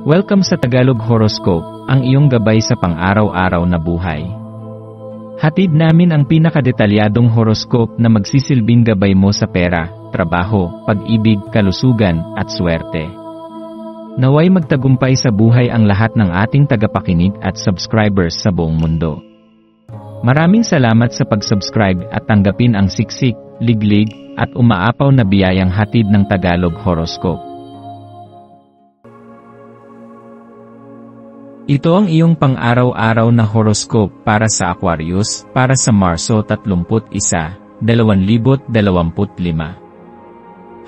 Welcome sa Tagalog Horoscope, ang iyong gabay sa pang-araw-araw na buhay. Hatid namin ang pinakadetalyadong horoscope na magsisilbing gabay mo sa pera, trabaho, pag-ibig, kalusugan, at swerte. Naway magtagumpay sa buhay ang lahat ng ating tagapakinig at subscribers sa buong mundo. Maraming salamat sa pag-subscribe at tanggapin ang siksik, liglig, at umaapaw na biyayang hatid ng Tagalog Horoscope. Ito ang iyong pang-araw-araw na horoscope para sa Aquarius, para sa Marso 31, 2025.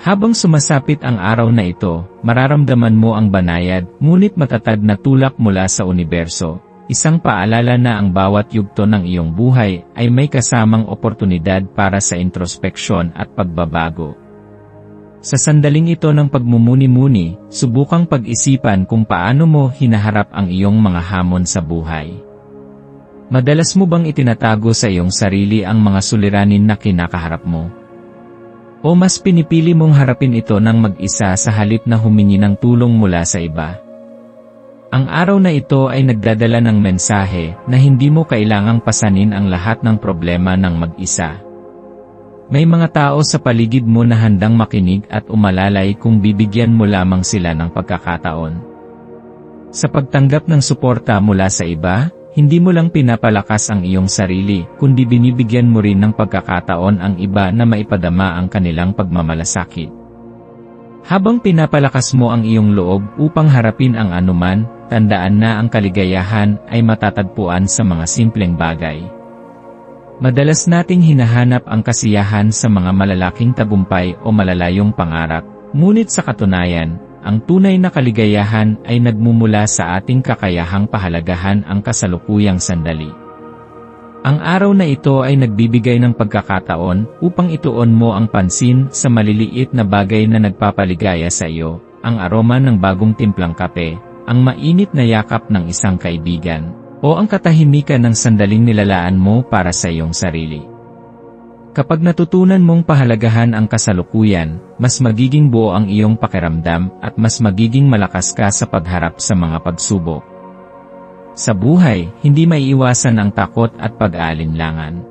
Habang sumasapit ang araw na ito, mararamdaman mo ang banayad, ngunit matatag na tulak mula sa universo. Isang paalala na ang bawat yugto ng iyong buhay ay may kasamang oportunidad para sa introspeksyon at pagbabago. Sa sandaling ito ng pagmumuni-muni, subukang pag-isipan kung paano mo hinaharap ang iyong mga hamon sa buhay. Madalas mo bang itinatago sa iyong sarili ang mga suliranin na kinakaharap mo? O mas pinipili mong harapin ito ng mag-isa sa halip na humingi ng tulong mula sa iba? Ang araw na ito ay nagdadala ng mensahe na hindi mo kailangang pasanin ang lahat ng problema ng mag-isa. May mga tao sa paligid mo na handang makinig at umalalay kung bibigyan mo lamang sila ng pagkakataon. Sa pagtanggap ng suporta mula sa iba, hindi mo lang pinapalakas ang iyong sarili, kundi binibigyan mo rin ng pagkakataon ang iba na maipadama ang kanilang pagmamalasakit. Habang pinapalakas mo ang iyong loob upang harapin ang anuman, tandaan na ang kaligayahan ay matatagpuan sa mga simpleng bagay. Madalas nating hinahanap ang kasiyahan sa mga malalaking tagumpay o malalayong pangarap, ngunit sa katunayan, ang tunay na kaligayahan ay nagmumula sa ating kakayahang pahalagahan ang kasalukuyang sandali. Ang araw na ito ay nagbibigay ng pagkakataon upang ituon mo ang pansin sa maliliit na bagay na nagpapaligaya sa iyo, ang aroma ng bagong timplang kape, ang mainit na yakap ng isang kaibigan, o ang katahimikan ng sandaling nilalaan mo para sa iyong sarili. Kapag natutunan mong pahalagahan ang kasalukuyan, mas magiging buo ang iyong pakiramdam at mas magiging malakas ka sa pagharap sa mga pagsubok. Sa buhay, hindi maiiwasan ang takot at pag-aalinlangan.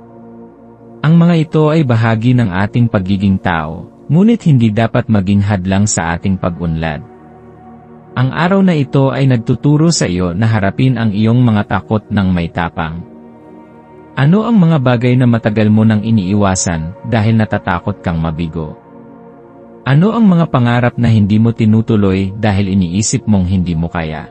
Ang mga ito ay bahagi ng ating pagiging tao, ngunit hindi dapat maging hadlang sa ating pag-unlad. Ang araw na ito ay nagtuturo sa iyo na harapin ang iyong mga takot ng may tapang. Ano ang mga bagay na matagal mo nang iniiwasan dahil natatakot kang mabigo? Ano ang mga pangarap na hindi mo tinutuloy dahil iniisip mong hindi mo kaya?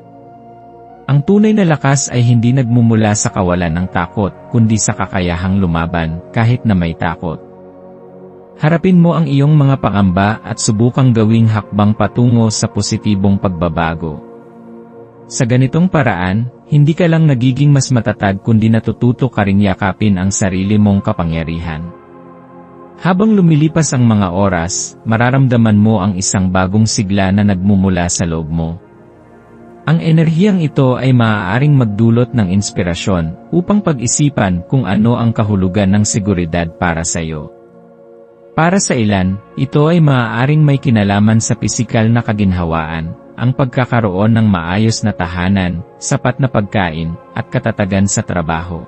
Ang tunay na lakas ay hindi nagmumula sa kawalan ng takot, kundi sa kakayahang lumaban kahit na may takot. Harapin mo ang iyong mga pangamba at subukang gawing hakbang patungo sa positibong pagbabago. Sa ganitong paraan, hindi ka lang nagiging mas matatag kundi natututo ka ring yakapin ang sarili mong kapangyarihan. Habang lumilipas ang mga oras, mararamdaman mo ang isang bagong sigla na nagmumula sa loob mo. Ang enerhiyang ito ay maaaring magdulot ng inspirasyon upang pag-isipan kung ano ang kahulugan ng seguridad para sa iyo. Para sa ilan, ito ay maaaring may kinalaman sa pisikal na kaginhawaan, ang pagkakaroon ng maayos na tahanan, sapat na pagkain, at katatagan sa trabaho.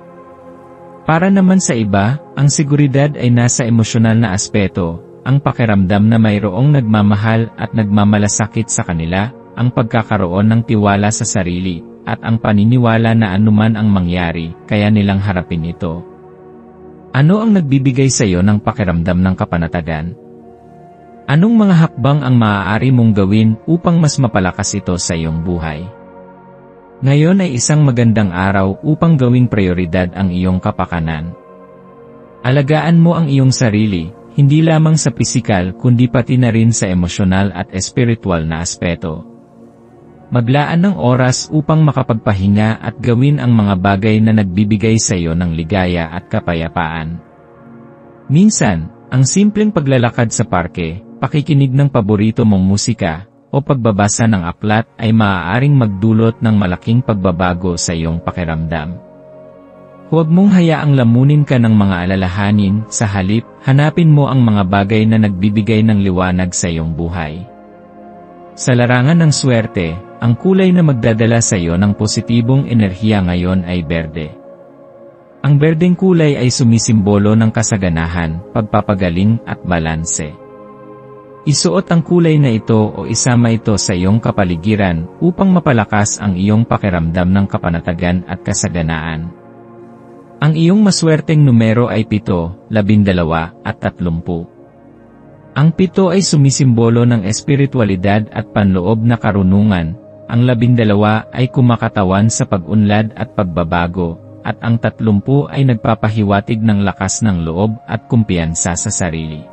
Para naman sa iba, ang seguridad ay nasa emosyonal na aspeto, ang pakiramdam na mayroong nagmamahal at nagmamalasakit sa kanila, ang pagkakaroon ng tiwala sa sarili, at ang paniniwala na anuman ang mangyari, kaya nilang harapin ito. Ano ang nagbibigay sa iyo ng pakiramdam ng kapanatagan? Anong mga hakbang ang maaari mong gawin upang mas mapalakas ito sa iyong buhay? Ngayon ay isang magandang araw upang gawing prioridad ang iyong kapakanan. Alagaan mo ang iyong sarili, hindi lamang sa pisikal kundi pati na rin sa emosyonal at espiritual na aspeto. Maglaan ng oras upang makapagpahinga at gawin ang mga bagay na nagbibigay sa iyo ng ligaya at kapayapaan. Minsan, ang simpleng paglalakad sa parke, pakikinig ng paborito mong musika, o pagbabasa ng aklat ay maaaring magdulot ng malaking pagbabago sa iyong pakiramdam. Huwag mong hayaang lamunin ka ng mga alalahanin, sa halip, hanapin mo ang mga bagay na nagbibigay ng liwanag sa iyong buhay. Sa larangan ng swerte, ang kulay na magdadala sa iyo ng positibong enerhiya ngayon ay berde. Ang berdeng kulay ay sumisimbolo ng kasaganahan, pagpapagaling at balanse. Isuot ang kulay na ito o isama ito sa iyong kapaligiran upang mapalakas ang iyong pakiramdam ng kapanatagan at kasaganaan. Ang iyong maswerteng numero ay 7, 12 at 30. Ang 7 ay sumisimbolo ng espiritualidad at panloob na karunungan, ang 12 ay kumakatawan sa pag-unlad at pagbabago, at ang 30 ay nagpapahiwatig ng lakas ng loob at kumpiyansa sa sarili.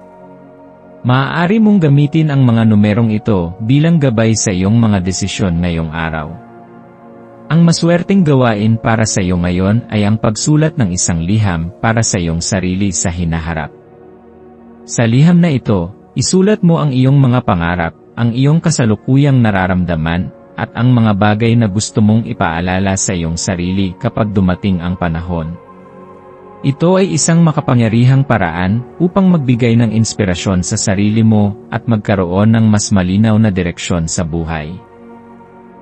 Maaari mong gamitin ang mga numerong ito bilang gabay sa iyong mga desisyon ngayong araw. Ang maswerteng gawain para sa iyo ngayon ay ang pagsulat ng isang liham para sa iyong sarili sa hinaharap. Sa liham na ito, isulat mo ang iyong mga pangarap, ang iyong kasalukuyang nararamdaman, at ang mga bagay na gusto mong ipaalala sa iyong sarili kapag dumating ang panahon. Ito ay isang makapangyarihang paraan upang magbigay ng inspirasyon sa sarili mo at magkaroon ng mas malinaw na direksyon sa buhay.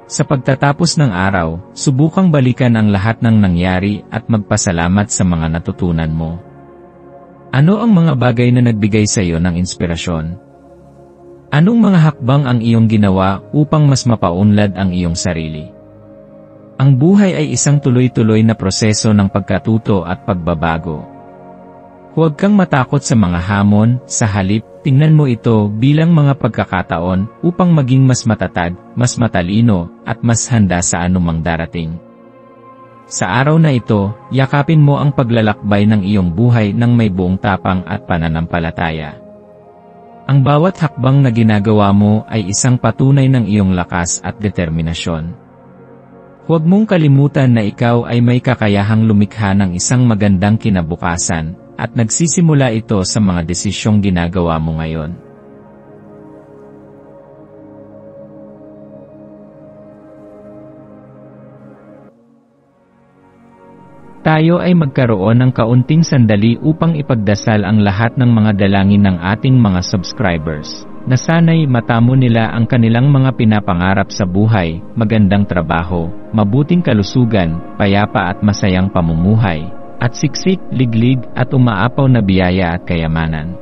Sa pagtatapos ng araw, subukang balikan ang lahat ng nangyari at magpasalamat sa mga natutunan mo. Ano ang mga bagay na nagbigay sa iyo ng inspirasyon? Anong mga hakbang ang iyong ginawa upang mas mapaunlad ang iyong sarili? Ang buhay ay isang tuloy-tuloy na proseso ng pagkatuto at pagbabago. Huwag kang matakot sa mga hamon, sa halip, tingnan mo ito bilang mga pagkakataon upang maging mas matatag, mas matalino, at mas handa sa anumang darating. Sa araw na ito, yakapin mo ang paglalakbay ng iyong buhay ng may buong tapang at pananampalataya. Ang bawat hakbang na ginagawa mo ay isang patunay ng iyong lakas at determinasyon. Huwag mong kalimutan na ikaw ay may kakayahang lumikha ng isang magandang kinabukasan, at nagsisimula ito sa mga desisyong ginagawa mo ngayon. Tayo ay magkaroon ng kaunting sandali upang ipagdasal ang lahat ng mga dalangin ng ating mga subscribers, na sana'y matamo nila ang kanilang mga pinapangarap sa buhay, magandang trabaho, mabuting kalusugan, payapa at masayang pamumuhay, at siksik, liglig at umaapaw na biyaya at kayamanan.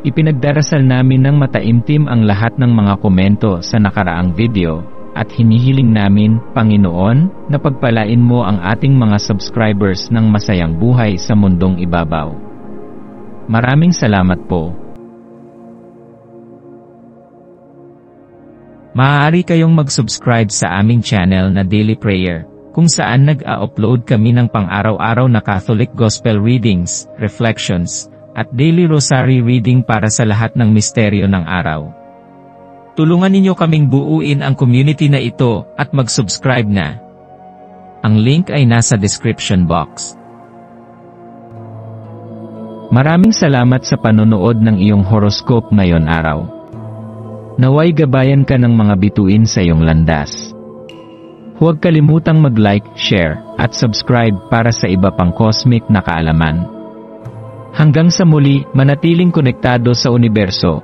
Ipinagdarasal namin ng mataimtim ang lahat ng mga komento sa nakaraang video, at hinihiling namin, Panginoon, na pagpalain mo ang ating mga subscribers ng masayang buhay sa mundong ibabaw. Maraming salamat po. Maaari kayong mag-subscribe sa aming channel na Daily Prayer, kung saan nag-a-upload kami ng pang-araw-araw na Catholic Gospel Readings, Reflections, at Daily Rosary Reading para sa lahat ng misteryo ng araw. Tulungan ninyo kaming buuin ang community na ito at mag-subscribe na. Ang link ay nasa description box. Maraming salamat sa panonood ng iyong horoscope ngayon araw. Naway gabayan ka ng mga bituin sa iyong landas. Huwag kalimutang mag-like, share, at subscribe para sa iba pang cosmic na kaalaman. Hanggang sa muli, manatiling konektado sa universo,